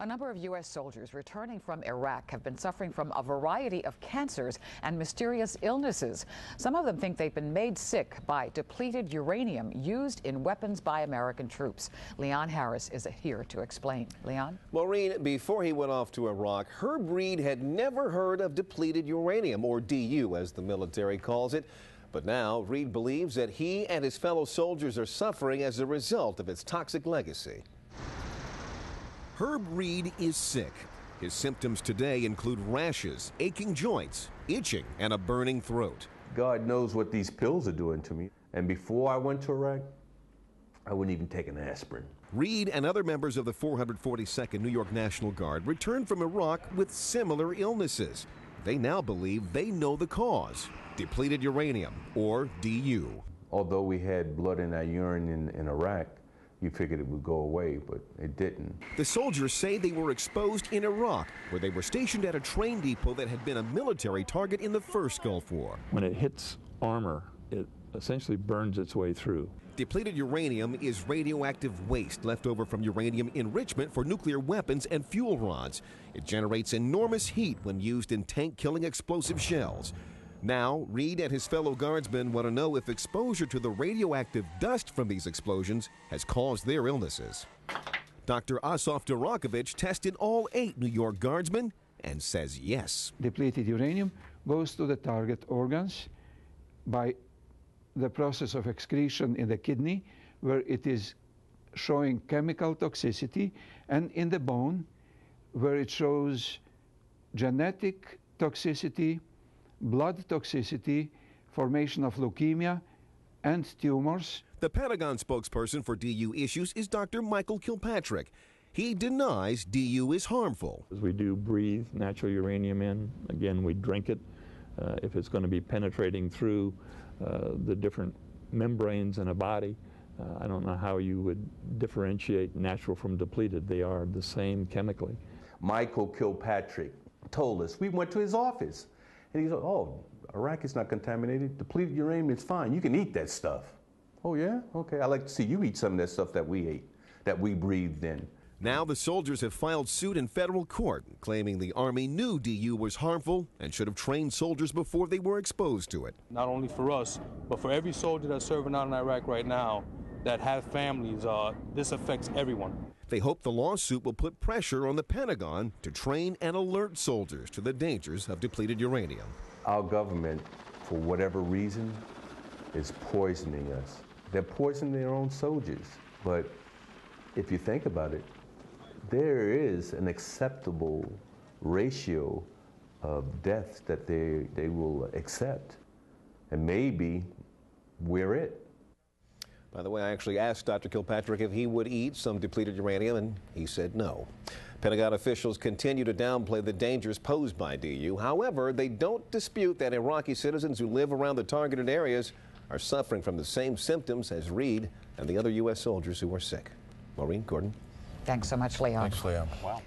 A number of U.S. soldiers returning from Iraq have been suffering from a variety of cancers and mysterious illnesses. Some of them think they've been made sick by depleted uranium used in weapons by American troops. Leon Harris is here to explain. Leon? Maureen, before he went off to Iraq, Herb Reed had never heard of depleted uranium, or DU as the military calls it. But now Reed believes that he and his fellow soldiers are suffering as a result of its toxic legacy. Herb Reed is sick. His symptoms today include rashes, aching joints, itching, and a burning throat. God knows what these pills are doing to me. And before I went to Iraq, I wouldn't even take an aspirin. Reed and other members of the 442nd New York National Guard returned from Iraq with similar illnesses. They now believe they know the cause: depleted uranium, or DU. Although we had blood in our urine in Iraq, you figured it would go away, but it didn't. The soldiers say they were exposed in Iraq, where they were stationed at a train depot that had been a military target in the first Gulf War. When it hits armor, it essentially burns its way through. Depleted uranium is radioactive waste left over from uranium enrichment for nuclear weapons and fuel rods. It generates enormous heat when used in tank-killing explosive shells. Now, Reed and his fellow guardsmen want to know if exposure to the radioactive dust from these explosions has caused their illnesses. Dr. Asaf Durakovich tested all 8 New York guardsmen and says yes. Depleted uranium goes to the target organs by the process of excretion in the kidney, where it is showing chemical toxicity, and in the bone, where it shows genetic toxicity, blood toxicity, formation of leukemia, and tumors. The Pentagon spokesperson for DU issues is Dr. Michael Kilpatrick. He denies DU is harmful. We do breathe natural uranium in. Again, we drink it. If it's going to be penetrating through the different membranes in a body, I don't know how you would differentiate natural from depleted. They are the same chemically. Michael Kilpatrick told us, we went to his office, and he said, oh, Iraq is not contaminated. Depleted uranium is fine. You can eat that stuff. Oh, yeah? Okay. I'd like to see you eat some of that stuff that we ate, that we breathed in. Now the soldiers have filed suit in federal court, claiming the Army knew DU was harmful and should have trained soldiers before they were exposed to it. Not only for us, but for every soldier that's serving out in Iraq right now that have families, this affects everyone. They hope the lawsuit will put pressure on the Pentagon to train and alert soldiers to the dangers of depleted uranium. Our government, for whatever reason, is poisoning us. They're poisoning their own soldiers. But if you think about it, there is an acceptable ratio of deaths that they will accept. And maybe we're it. By the way, I actually asked Dr. Kilpatrick if he would eat some depleted uranium, and he said no. Pentagon officials continue to downplay the dangers posed by DU. However, they don't dispute that Iraqi citizens who live around the targeted areas are suffering from the same symptoms as Reed and the other U.S. soldiers who are sick. Maureen, Gordon. Thanks so much, Leon. Thanks, Leon. Wow.